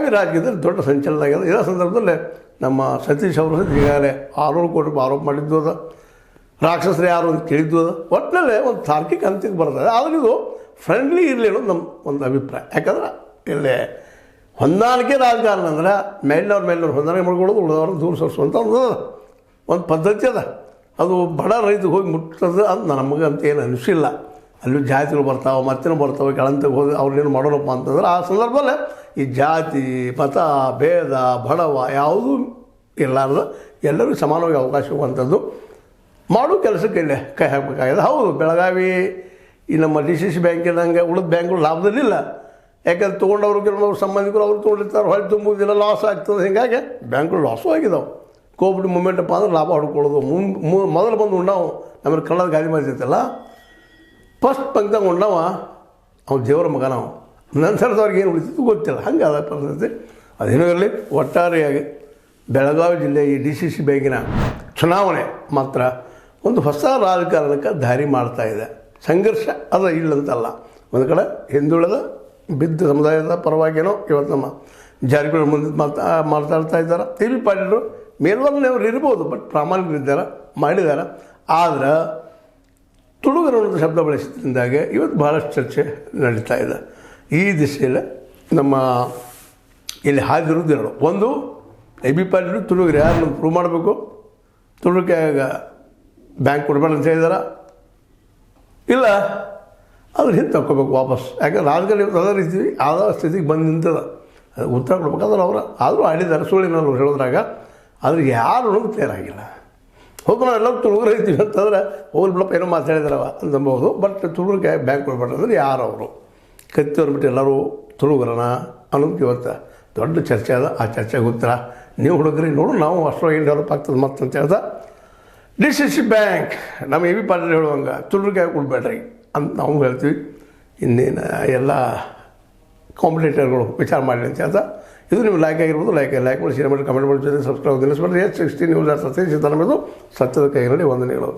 ಬೆಳಗಾವಿ ರಾಜಕೀಯದಲ್ಲಿ ದೊಡ್ಡ ಸಂಚಲನ ಆಗ್ಯದ. ಇದೇ ಸಂದರ್ಭದಲ್ಲಿ ನಮ್ಮ ಸತೀಶ್ ಅವರು ಈಗಾಗಲೇ 600 ಕೋಟಿ ರೂಪಾಯಿ ಆರೋಪ ಮಾಡಿದ್ದು ಅದ, ರಾಕ್ಷಸರು ಯಾರು ಅಂತ ಕೇಳಿದ್ದು ಅದ. ಒಟ್ಟಿನಲ್ಲೇ ಒಂದು ತಾರ್ಕಿಕ ಅಂತ್ಯಕ್ಕೆ ಬರ್ತದೆ. ಆದರೆ ಇದು ಫ್ರೆಂಡ್ಲಿ ಇರಲಿ ಅನ್ನೋದು ನಮ್ಮ ಒಂದು ಅಭಿಪ್ರಾಯ. ಯಾಕಂದ್ರೆ ಇಲ್ಲಿ ಹೊಂದಾಣಿಕೆ ರಾಜಕಾರಣ ಅಂದ್ರೆ ಮೇಲಿನವ್ರು ಹೊಂದಾಣಿಕೆ ಮಾಡ್ಕೊಳ್ಳೋದು, ಉಳಿದವ್ರನ್ನ ದೂರ ಸರಿಸುವಂಥ ಒಂದು ಪದ್ಧತಿ ಅದ. ಅದು ಬಡ ರೈತರಿಗೆ ಹೋಗಿ ಮುಟ್ಟೋದು ಅಂತ ನಮಗೆ ಅಂತ ಏನು ಅನಿಸಿಲ್ಲ. ಅಲ್ಲೂ ಜಾತಿಗಳು ಬರ್ತಾವೆ, ಮತ್ತೇನೋ ಬರ್ತಾವೆ, ಕೆಳಂತಕ್ಕೆ ಹೋಗಿ ಅವ್ರನ್ನೇನು ಮಾಡೋಣಪ್ಪ ಅಂತಂದ್ರೆ ಆ ಸಂದರ್ಭದಲ್ಲೇ ಈ ಜಾತಿ ಮತ ಭೇದ ಬಡವ ಯಾವುದೂ ಇರಲಾರ್ದು ಎಲ್ಲರಿಗೂ ಸಮಾನವಾಗಿ ಅವಕಾಶ ಸಿಗುವಂಥದ್ದು ಮಾಡೋ ಕೆಲಸಕ್ಕೆ ಇಲ್ಲೇ ಕೈ ಹಾಕಬೇಕಾಗಿದೆ. ಹೌದು, ಬೆಳಗಾವಿ ಈ ನಮ್ಮ DCC ಬ್ಯಾಂಕಿನಂಗೆ ಉಳಿದ ಬ್ಯಾಂಕ್ಗಳು ಲಾಭದಲ್ಲಿಲ್ಲ. ಯಾಕಂದ್ರೆ ತೊಗೊಂಡವ್ರು ಕೆಲವೊಂದು ಸಂಬಂಧಿಕರು ಅವ್ರು ತೊಗೊಂಡಿರ್ತಾರೆ, ಹೊಳೆ ತುಂಬುವುದಿಲ್ಲ, ಲಾಸ್ ಆಗ್ತದೆ. ಹೀಗಾಗಿ ಬ್ಯಾಂಕ್ಗಳು ಲಾಸು ಆಗಿದ್ದಾವೆ. ಕೋವಿಡ್ ಮೂಮೆಂಟಪ್ಪ ಅಂದ್ರೆ ಲಾಭ ಹೊಡ್ಕೊಳ್ಳೋದು. ಮೊದಲು ಬಂದು ಉಣ್ಣಾವು ನಮ್ಮಲ್ಲಿ ಕಳ್ಳದ ಗಾಡಿ ಮಾಡ್ತಿರ್ತಲ್ಲ, ಫಸ್ಟ್ ಪಂಕ್ತಾಗ ಉಣ್ಣವ ಅವ್ನು ದೇವರ ಮಗ. ನಾವು ನಂತರದವ್ರಿಗೆ ಏನು ಉಳಿತಿತ್ತು ಗೊತ್ತಿಲ್ಲ. ಹಂಗೆ ಅದ ಪರಿಸ್ಥಿತಿ. ಅದೇನೋ ಇರಲಿ, ಒಟ್ಟಾರೆಯಾಗಿ ಬೆಳಗಾವಿ ಜಿಲ್ಲೆ ಈ DCC ಬ್ಯಾಂಕಿನ ಚುನಾವಣೆ ಮಾತ್ರ ಒಂದು ಹೊಸ ರಾಜಕಾರಣಕ್ಕೆ ದಾರಿ ಮಾಡ್ತಾಯಿದೆ. ಸಂಘರ್ಷ ಅದು ಇಲ್ಲಂತಲ್ಲ. ಒಂದು ಕಡೆ ಹಿಂದುಳಿದ ಬಿದ್ದ ಸಮುದಾಯದ ಪರವಾಗಿನೋ ಇವತ್ತು ನಮ್ಮ ಜಾರಕಿಹೊಳಿ ಮುಂದೆ ಮಾತಾಡ್ತಾ ಇದ್ದಾರೆ. TB ಪಾಟೀಲರು ಮೇಲ್ವರ್ಣೆಯವರು ಇರ್ಬೋದು, ಬಟ್ ಪ್ರಾಮಾಣಿಕರಿದ್ದಾರೆ, ಮಾಡಿದ್ದಾರೆ. ಆದರೆ ತುಳುಗರು ಅನ್ನೋದು ಶಬ್ದ ಬಳಸಿದ್ರಿಂದಾಗೆ ಇವತ್ತು ಭಾಳಷ್ಟು ಚರ್ಚೆ ನಡೀತಾ ಇದೆ. ಈ ದಿಶೆಯಲ್ಲಿ ನಮ್ಮ ಇಲ್ಲಿ ಹಾದಿರೋದು ಎರಡು. ಒಂದು, TB ಪಾಟೀಲರು ತುಳುಗರು ಯಾರನ್ನು ಪ್ರೂವ್ ಮಾಡಬೇಕು, ತುಳುಗೆ ಬ್ಯಾಂಕ್ ಕೊಡಬೇಡ ಅಂತ ಹೇಳಿದಾರ, ಇಲ್ಲ ಅದ್ರ ಹಿಂದೆ ತಕ್ಕೋಬೇಕು ವಾಪಸ್. ಯಾಕಂದ್ರೆ ರಾಜಕಾರಣ ಅದೇ ರೀತಿ ಆದ ಸ್ಥಿತಿಗೆ ಬಂದು ನಿಂತದ. ಅದು ಉತ್ತರ ಕೊಡ್ಬೇಕಾದ್ರೆ ಅವರು ಆದರೂ ಆಡಿದ್ದಾರೆ ಸುಳ್ಳಿನವ್ರು ಹೇಳೋದ್ರಾಗ. ಆದರೆ ಯಾರು ಅನ್ನೋದು ಕ್ಲಿಯರ್ ಆಗಿಲ್ಲ. ಹೋಗಿ ನಾವು ಎಲ್ಲರೂ ತುಳುಗರು ಇರ್ತೀವಿ ಅಂತಂದ್ರೆ ಹೋಗ್ಲಿ ಬಿಡಪ್ಪ ಏನೋ ಮಾತಾಡಿದಾರವ ಅಂತಂಬೋದು. ಬಟ್ ತುಳುಗರಿಗೆ ಬ್ಯಾಂಕ್ ಕೊಡ್ಬೇಡ ಅಂದ್ರೆ ಯಾರು ಅವರು ಕತ್ತಿಯವ್ರು ಬಿಟ್ಟು ಎಲ್ಲರೂ ತುಳುಗರನ ಅನ್ನೋದಕ್ಕೆ ಇವತ್ತು ದೊಡ್ಡ ಚರ್ಚೆ ಅದ. ಆ ಚರ್ಚೆಗೆ ಉತ್ತರ ನೀವು ಹುಡುಗರಿ ನೋಡು, ನಾವು ಅಷ್ಟೊಳಗೆ ಡೆವಲಪ್ ಆಗ್ತದೆ ಮತ್ತಂತ ಹೇಳ್ದ. DCC ಬ್ಯಾಂಕ್ ನಮ್ಮ TB ಪಾಟೀಲ್ ಹೇಳುವಂಗೆ ತುಳುಗರಿಗೆ ಕೊಡ್ಬೇಡ್ರಿ ಅಂತ ನಾವು ಹೇಳ್ತೀವಿ. ಇನ್ನೇನು ಎಲ್ಲ ಕಾಂಪಿಟೇಟರ್ಗಳು ವಿಚಾರ ಮಾಡಲಿ ಅಂತ ಹೇಳ್ತಾ, ಇದು ನೀವು ಲೈಕ್ ಆಗಿರ್ಬೋದು. ಲೈಕ್ ಮಾಡಿ, ಶೇರ್ ಮಾಡಿ, ಕಮೆಂಟ್ ಮಾಡಿ, ಜೊತೆ ಸಬ್ಸ್ಕ್ರೈಬ್ ನಿಲ್ಲಿಸ್ಬಿಡ್ರಿ. H16 ನ್ಯೂಸ್ ಸತ್ಯ ಸಿದ್ಧಾಂತ ಸತ್ಯದ ಕೈಗಳಲ್ಲಿ ವಂದನೆಗಳು.